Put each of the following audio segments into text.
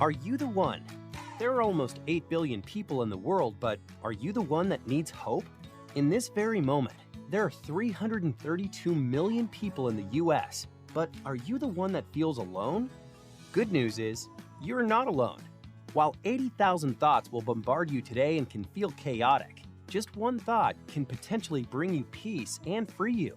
Are you the one? There are almost 8 billion people in the world, but are you the one that needs hope? In this very moment, there are 332 million people in the US, but are you the one that feels alone? Good news is, you're not alone. While 80,000 thoughts will bombard you today and can feel chaotic, just one thought can potentially bring you peace and free you.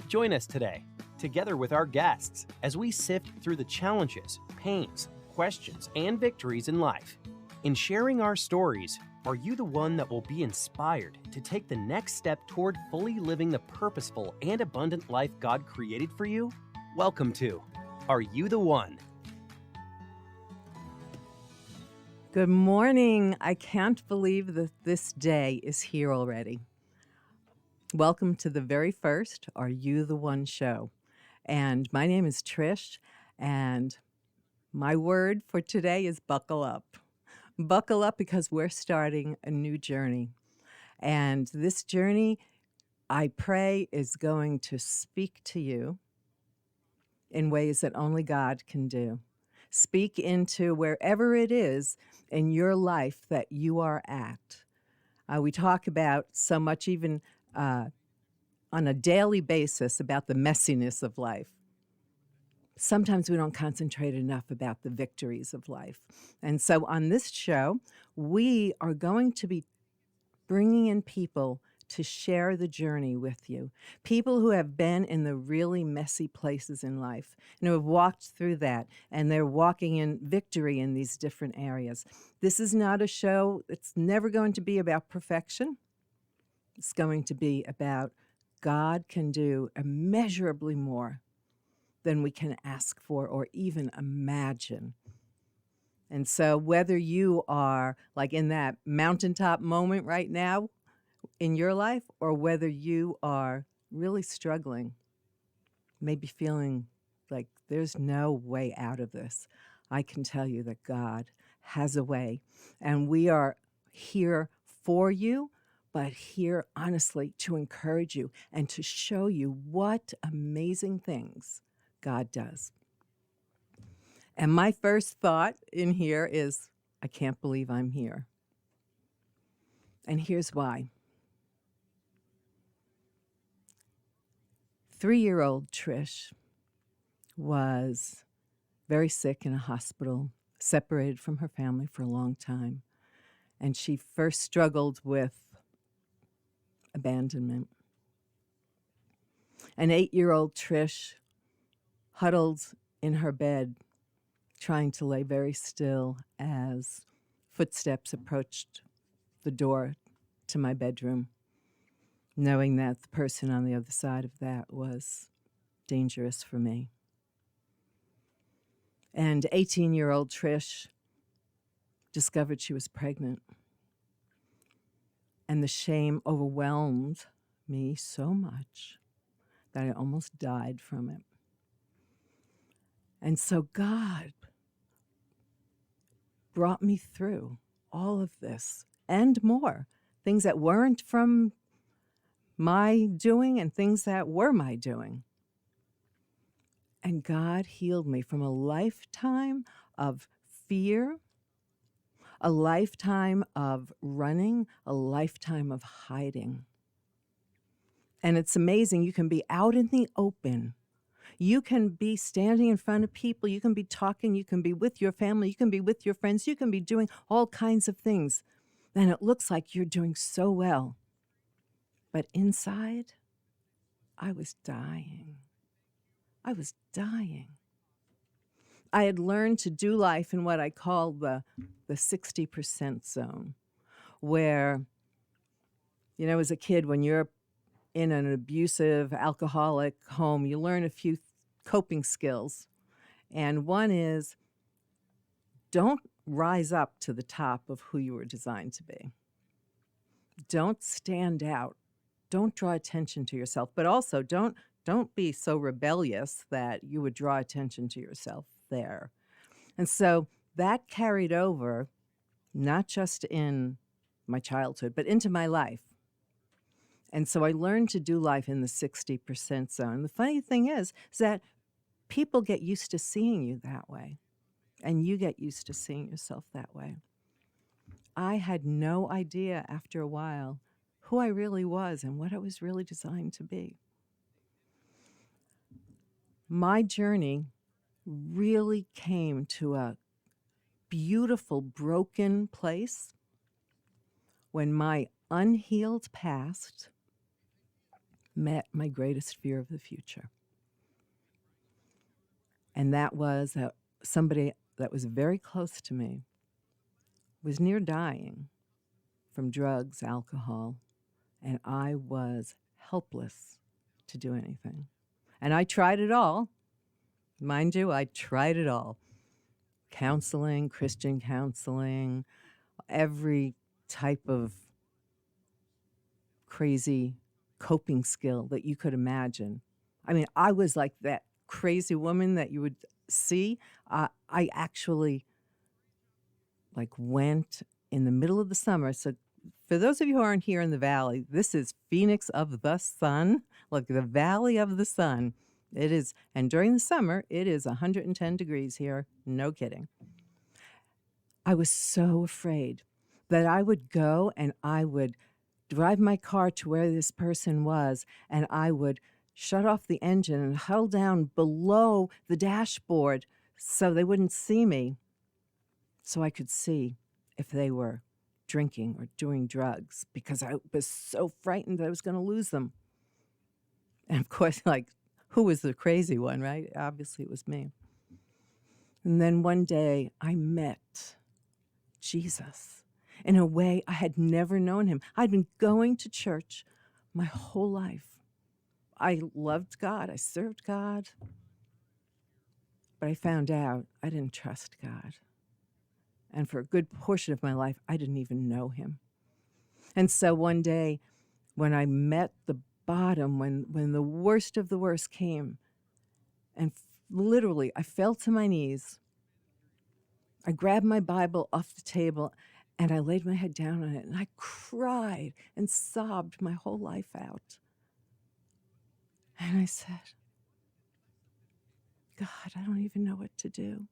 Join us today, together with our guests, as we sift through the challenges, pains, questions, and victories in life. In sharing our stories, are you the one that will be inspired to take the next step toward fully living the purposeful and abundant life God created for you? Welcome to Are You the One? Good morning. I can't believe that this day is here already. Welcome to the very first Are You the One show. And my name is Trish, and my word for today is buckle up. Buckle up because we're starting a new journey. And this journey, I pray, is going to speak to you in ways that only God can do. Speak into wherever it is in your life that you are at. We talk about so much, even on a daily basis, about the messiness of life. Sometimes we don't concentrate enough about the victories of life. And so on this show, we are going to be bringing in people to share the journey with you. People who have been in the really messy places in life and who have walked through that, and they're walking in victory in these different areas. This is not a show, it's never going to be about perfection. It's going to be about God can do immeasurably more than we can ask for or even imagine. And so whether you are like in that mountaintop moment right now in your life, or whether you are really struggling, maybe feeling like there's no way out of this, I can tell you that God has a way. And we are here for you, but here honestly to encourage you and to show you what amazing things God does. And my first thought in here is, I can't believe I'm here. And here's why. 3-year-old Trish was very sick in a hospital, separated from her family for a long time. And she first struggled with abandonment. An 8-year-old Trish huddled in her bed, trying to lay very still as footsteps approached the door to my bedroom, knowing that the person on the other side of that was dangerous for me. And 18-year-old Trish discovered she was pregnant. And the shame overwhelmed me so much that I almost died from it. And so God brought me through all of this and more, things that weren't from my doing and things that were my doing. And God healed me from a lifetime of fear, a lifetime of running, a lifetime of hiding. And it's amazing. You can be out in the open. You can be standing in front of people. You can be talking. You can be with your family. You can be with your friends. You can be doing all kinds of things. And it looks like you're doing so well. But inside, I was dying. I was dying. I had learned to do life in what I call the 60% zone, where, as a kid, when you're in an abusive, alcoholic home, you learn a few coping skills. And one is, don't rise up to the top of who you were designed to be. Don't stand out. Don't draw attention to yourself. But also, don't be so rebellious that you would draw attention to yourself there. And so that carried over, not just in my childhood, but into my life. And so I learned to do life in the 60% zone. The funny thing is that people get used to seeing you that way. And you get used to seeing yourself that way. I had no idea after a while who I really was and what I was really designed to be. My journey really came to a beautiful, broken place when my unhealed past met my greatest fear of the future. And that was that somebody that was very close to me was near dying from drugs, alcohol, and I was helpless to do anything. And I tried it all. Mind you, I tried it all. Counseling, Christian counseling, every type of crazy coping skill that you could imagine. I mean, I was like that crazy woman that you would see. I actually went in the middle of the summer. So for those of you who aren't here in the valley, this is Phoenix of the sun, like the valley of the sun. It is, and during the summer, it is 110 degrees here. No kidding. I was so afraid that I would go and I would drive my car to where this person was, and I would shut off the engine and huddle down below the dashboard so they wouldn't see me, so I could see if they were drinking or doing drugs, because I was so frightened that I was going to lose them. And of course, who was the crazy one, right? Obviously, it was me. And then one day I met Jesus in a way I had never known him. I'd been going to church my whole life. I loved God. I served God. But I found out I didn't trust God. And for a good portion of my life, I didn't even know him. And so one day when I met the bottom, when the worst of the worst came, and literally I fell to my knees, I grabbed my Bible off the table and I laid my head down on it and I cried and sobbed my whole life out. And I said, God, I don't even know what to do.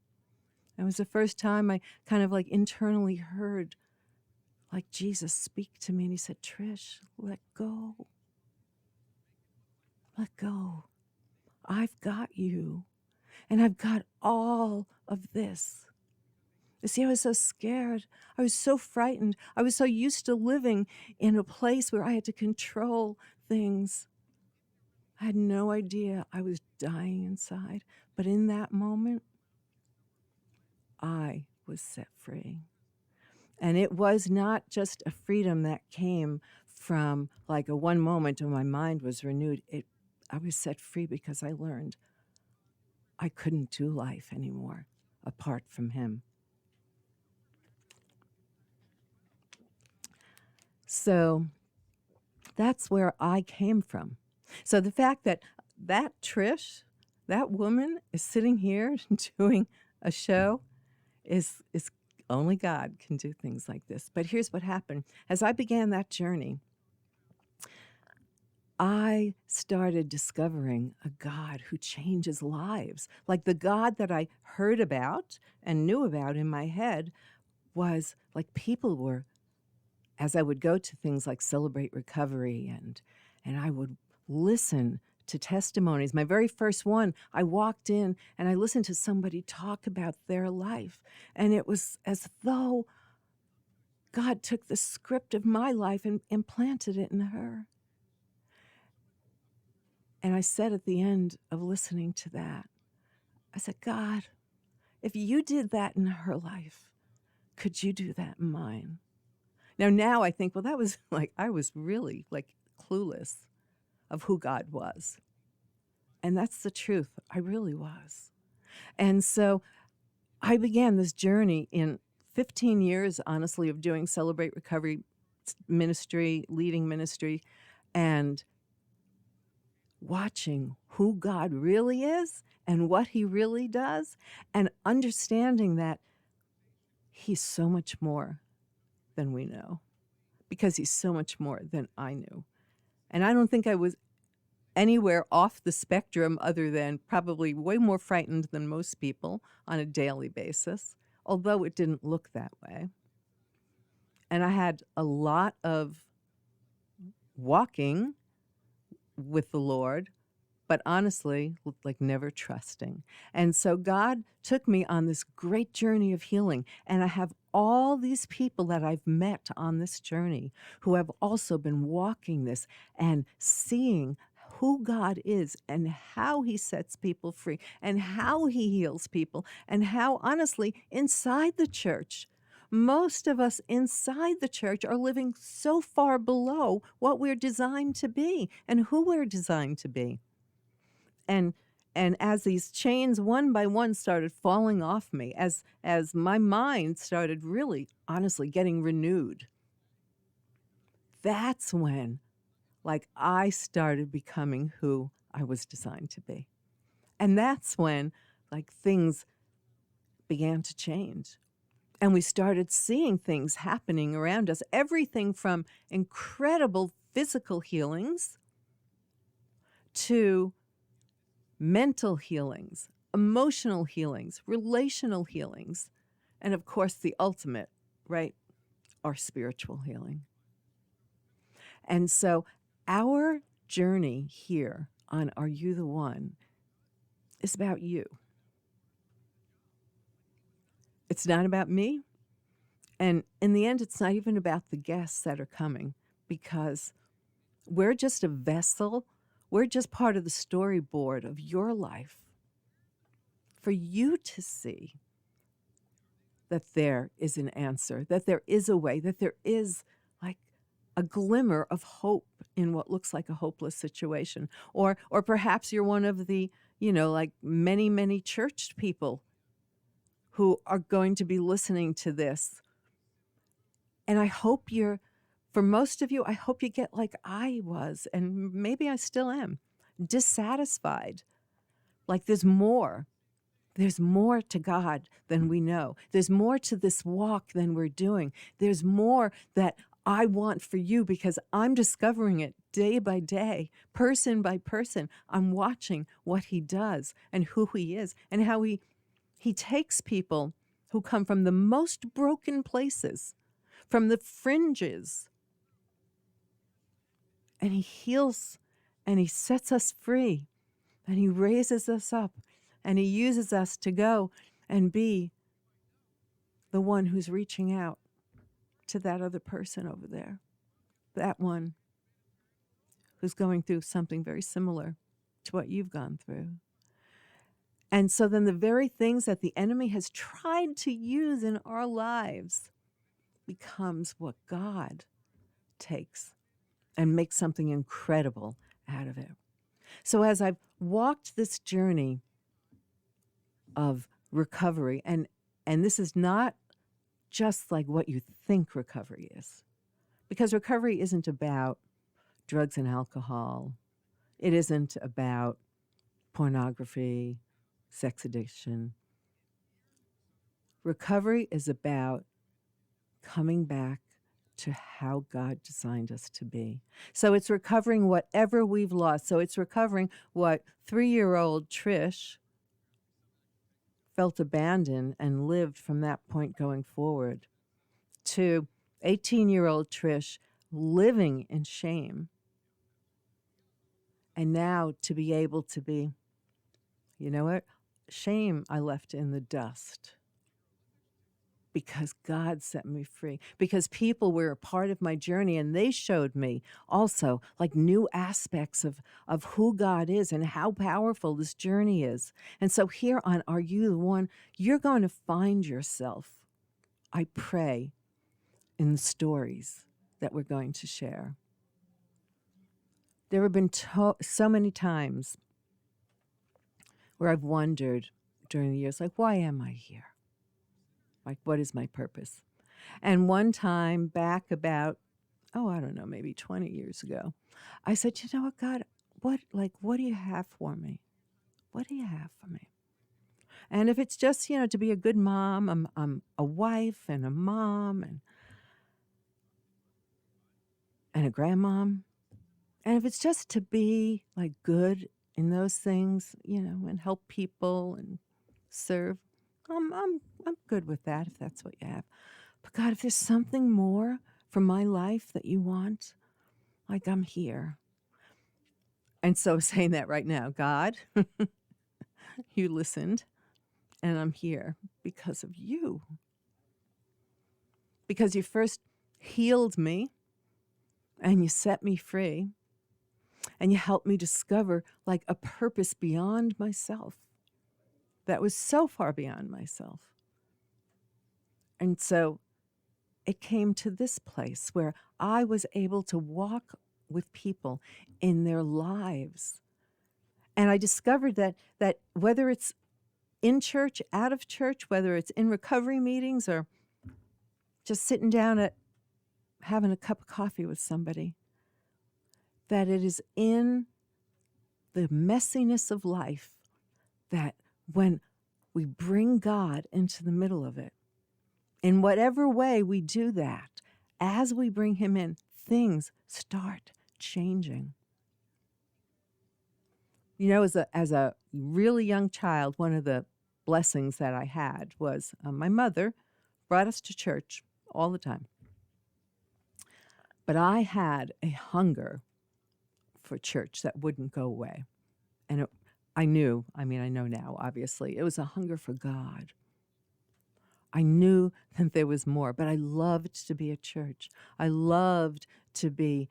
It was the first time I kind of internally heard Jesus speak to me, and he said, Trish, let go. Let go. I've got you, and I've got all of this. You see, I was so scared. I was so frightened. I was so used to living in a place where I had to control things. I had no idea I was dying inside. But in that moment, I was set free. And it was not just a freedom that came from a one moment when my mind was renewed. I was set free because I learned I couldn't do life anymore apart from him. So that's where I came from. So the fact that Trish, that woman, is sitting here doing a show is only God can do things like this. But here's what happened. As I began that journey, I started discovering a God who changes lives. Like the God that I heard about and knew about in my head was people were, as I would go to things like Celebrate Recovery and I would listen to testimonies. My very first one, I walked in and I listened to somebody talk about their life. And it was as though God took the script of my life and implanted it in her. And I said at the end of listening to that, I said, God, if you did that in her life, could you do that in mine? Now I think, well, that was I was really clueless of who God was. And that's the truth. I really was. And so I began this journey in 15 years, honestly, of doing Celebrate Recovery ministry, leading ministry, and watching who God really is and what he really does, and understanding that he's so much more than we know, because he's so much more than I knew. And I don't think I was anywhere off the spectrum other than probably way more frightened than most people on a daily basis, although it didn't look that way. And I had a lot of walking with the Lord, but honestly, like never trusting. And so God took me on this great journey of healing. And I have all these people that I've met on this journey who have also been walking this and seeing who God is and how he sets people free and how he heals people and how, honestly, inside the church, most of us inside the church are living so far below what we're designed to be and who we're designed to be. And as these chains one by one started falling off me, as my mind started really honestly getting renewed, that's when like I started becoming who I was designed to be. And that's when like things began to change. And we started seeing things happening around us, everything from incredible physical healings to mental healings, emotional healings, relational healings, and of course, the ultimate, right, our spiritual healing. And so our journey here on Are You the One is about you. It's not about me. And in the end, it's not even about the guests that are coming, because we're just a vessel. We're just part of the storyboard of your life for you to see that there is an answer, that there is a way, that there is like a glimmer of hope in what looks like a hopeless situation. Or perhaps you're one of the, like many, many church people who are going to be listening to this. And I hope for most of you, I hope you get like I was, and maybe I still am, dissatisfied. Like there's more. There's more to God than we know. There's more to this walk than we're doing. There's more that I want for you because I'm discovering it day by day, person by person. I'm watching what he does and who he is and how he takes people who come from the most broken places, from the fringes, and he heals and he sets us free and he raises us up. And he uses us to go and be the one who's reaching out to that other person over there, that one who's going through something very similar to what you've gone through. And so then the very things that the enemy has tried to use in our lives becomes what God takes and makes something incredible out of it. So as I've walked this journey of recovery, and this is not just like what you think recovery is, because recovery isn't about drugs and alcohol. It isn't about pornography, sex addiction. Recovery is about coming back to how God designed us to be. So it's recovering whatever we've lost. So it's recovering what 3-year-old Trish felt abandoned and lived from that point going forward, to 18-year-old Trish living in shame. And now to be able to be, you know what? Shame I left in the dust because God set me free, because people were a part of my journey and they showed me also like new aspects of who God is and how powerful this journey is. And so here on Are You the One, you're going to find yourself, I pray, in the stories that we're going to share. There have been so many times where I've wondered during the years, like, why am I here? Like, what is my purpose? And one time back about, I don't know, maybe 20 years ago, I said, you know what, God, what do you have for me? What do you have for me? And if it's just, to be a good mom, I'm a wife and a mom and a grandmom, And if it's just to be like good in those things, and help people and serve, I'm good with that if that's what you have. But God, if there's something more from my life that you want, like I'm here. And so saying that right now, God, you listened and I'm here because of you. Because you first healed me and you set me free and you helped me discover like a purpose beyond myself that was so far beyond myself. And so it came to this place where I was able to walk with people in their lives. And I discovered that whether it's in church, out of church, whether it's in recovery meetings or just sitting down at having a cup of coffee with somebody, that it is in the messiness of life that when we bring God into the middle of it, in whatever way we do that, as we bring him in, things start changing. As a really young child, one of the blessings that I had was my mother brought us to church all the time. But I had a hunger for church that wouldn't go away. And I know now, obviously, it was a hunger for God. I knew that there was more, but I loved to be at church. I loved to be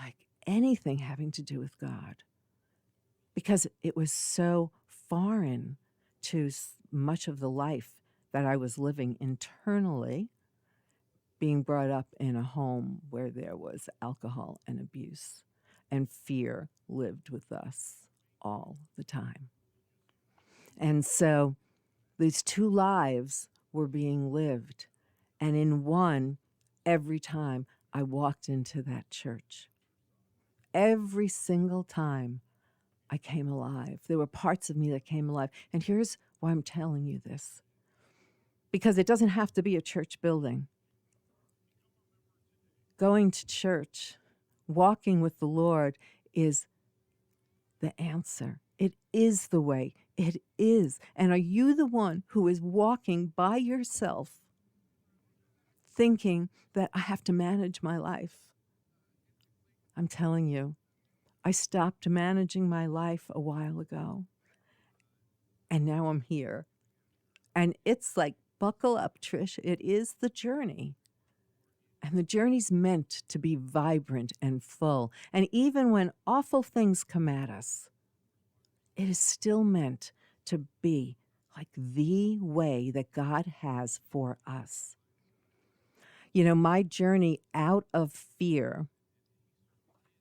like anything having to do with God because it was so foreign to much of the life that I was living internally, being brought up in a home where there was alcohol and abuse, and fear lived with us all the time. And so these two lives were being lived. And in one, every time I walked into that church, every single time I came alive. There were parts of me that came alive. And here's why I'm telling you this. Because it doesn't have to be a church building. Going to church, walking with the Lord is the answer. It is the way. It is. And are you the one who is walking by yourself thinking that I have to manage my life? I'm telling you, I stopped managing my life a while ago. And now I'm here. And it's like, buckle up, Trish. It is the journey. And the journey's meant to be vibrant and full. And even when awful things come at us, it is still meant to be like the way that God has for us. My journey out of fear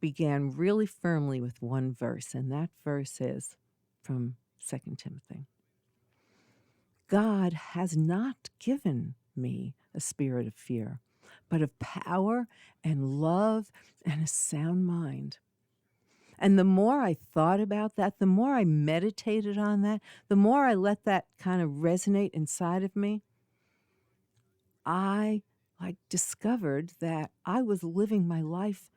began really firmly with one verse, and that verse is from 2 Timothy. God has not given me a spirit of fear, but of power and love and a sound mind. And the more I thought about that, the more I meditated on that, the more I let that kind of resonate inside of me, I discovered that I was living my life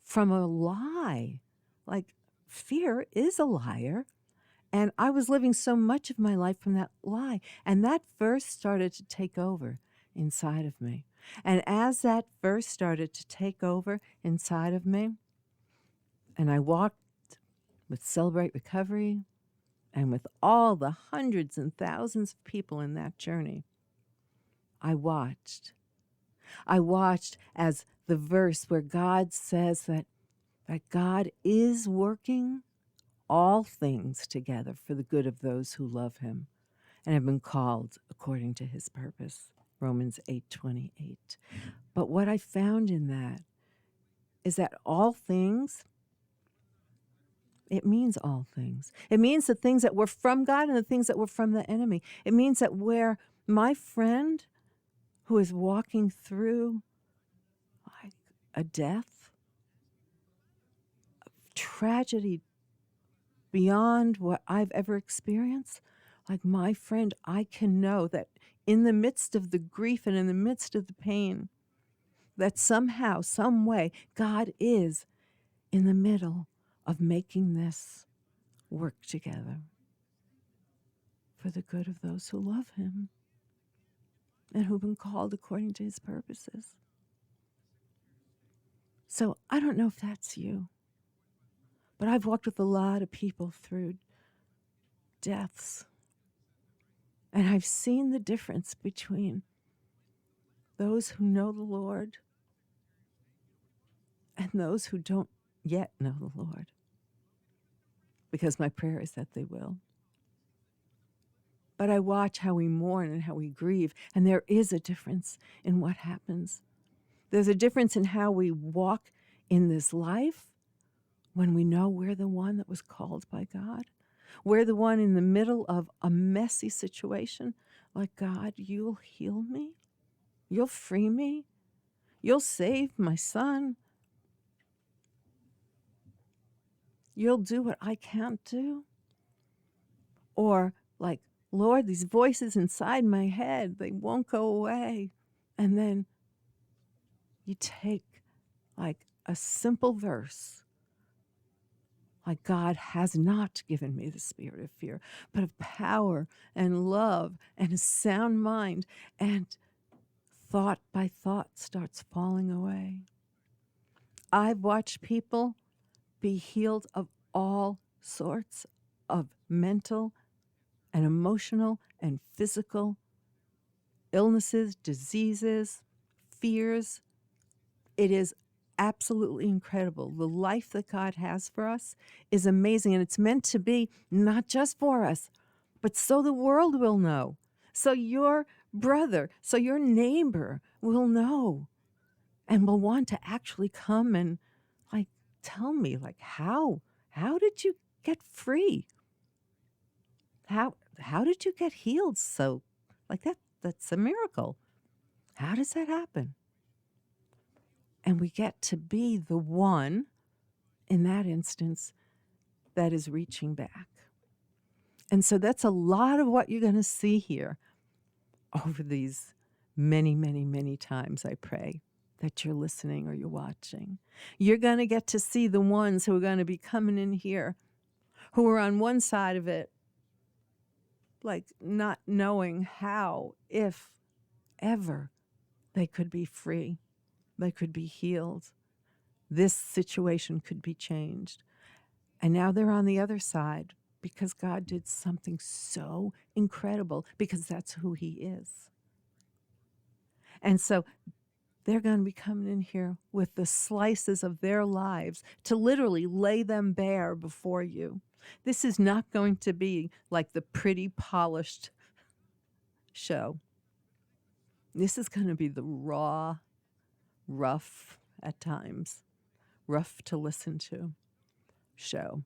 from a lie. Like, fear is a liar. And I was living so much of my life from that lie. And that verse started to take over inside of me. And as that verse started to take over inside of me, and I walked with Celebrate Recovery and with all the hundreds and thousands of people in that journey, I watched as the verse where God says that God is working all things together for the good of those who love him and have been called according to his purpose, Romans 8:28. But what I found in that is that all things, it means all things. It means the things that were from God and the things that were from the enemy. It means that where my friend who is walking through like a death, tragedy beyond what I've ever experienced, like my friend, I can know that in the midst of the grief and in the midst of the pain, that somehow, some way, God is in the middle of making this work together for the good of those who love him and who've been called according to his purposes. So I don't know if that's you, but I've walked with a lot of people through deaths, and I've seen the difference between those who know the Lord and those who don't yet know the Lord, because my prayer is that they will. But I watch how we mourn and how we grieve, and there is a difference in what happens. There's a difference in how we walk in this life when we know we're the one that was called by God. We're the one in the middle of a messy situation. Like, God, you'll heal me. You'll free me. You'll save my son. You'll do what I can't do. Or like, Lord, these voices inside my head, they won't go away. And then you take like a simple verse, like, God has not given me the spirit of fear, but of power and love and a sound mind. And thought by thought starts falling away. I've watched people be healed of all sorts of mental and emotional and physical illnesses, diseases, fears. It is absolutely incredible. The life that God has for us is amazing, and it's meant to be not just for us, but so the world will know. So your brother, so your neighbor will know and will want to actually come and like tell me, like, how did you get free? How did you get healed? So like that's a miracle. How does that happen? And we get to be the one in that instance that is reaching back. And so that's a lot of what you're going to see here over these many, many, many times, I pray, that you're listening or you're watching. You're going to get to see the ones who are going to be coming in here, who are on one side of it, like not knowing how, if ever, they could be free, they could be healed, this situation could be changed. And now they're on the other side because God did something so incredible, because that's who he is. And so they're going to be coming in here with the slices of their lives to literally lay them bare before you. This is not going to be like the pretty, polished show. This is going to be the raw, rough at times, rough to listen to show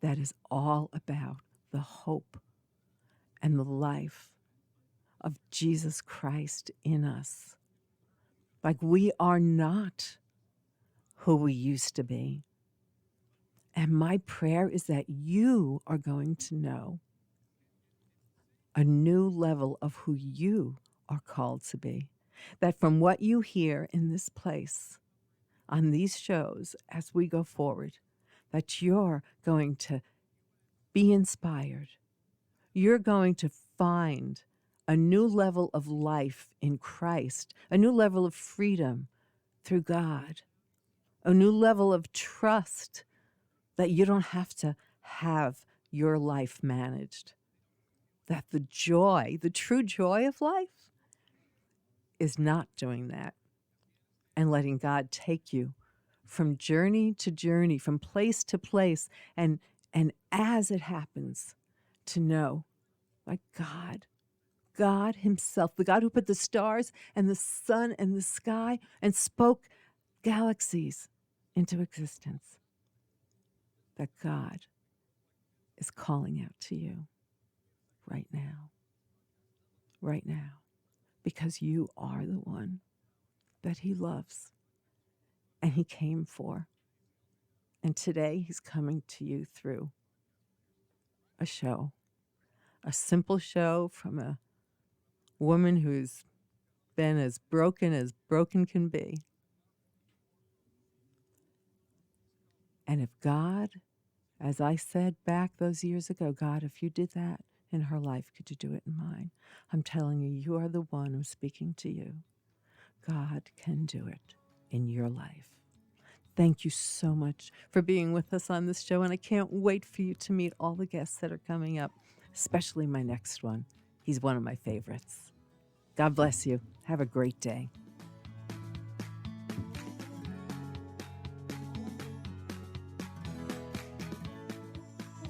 that is all about the hope and the life of Jesus Christ in us. Like, we are not who we used to be. And my prayer is that you are going to know a new level of who you are called to be. That from what you hear in this place, on these shows, as we go forward, that you're going to be inspired. You're going to find a new level of life in Christ, a new level of freedom through God, a new level of trust that you don't have to have your life managed. That the joy, the true joy of life, is not doing that and letting God take you from journey to journey, from place to place, and as it happens, to know, like, God himself, the God who put the stars and the sun and the sky and spoke galaxies into existence, that God is calling out to you right now, because you are the one that he loves and he came for. And today he's coming to you through a show, a simple show from a woman who's been as broken can be. And if God, as I said back those years ago, God, if you did that in her life, could you do it in mine? I'm telling you, you are the one who's speaking to you. God can do it in your life. Thank you so much for being with us on this show, and I can't wait for you to meet all the guests that are coming up, especially my next one. He's one of my favorites. God bless you. Have a great day.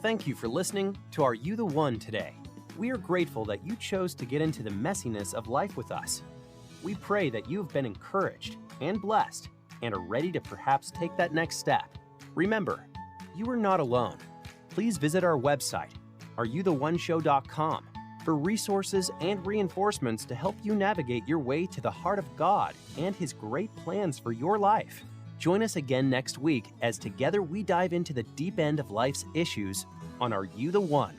Thank you for listening to Are You the One today. We are grateful that you chose to get into the messiness of life with us. We pray that you have been encouraged and blessed and are ready to perhaps take that next step. Remember, you are not alone. Please visit our website, areyoutheoneshow.com, for resources and reinforcements to help you navigate your way to the heart of God and His great plans for your life. Join us again next week as together we dive into the deep end of life's issues on Are You the One?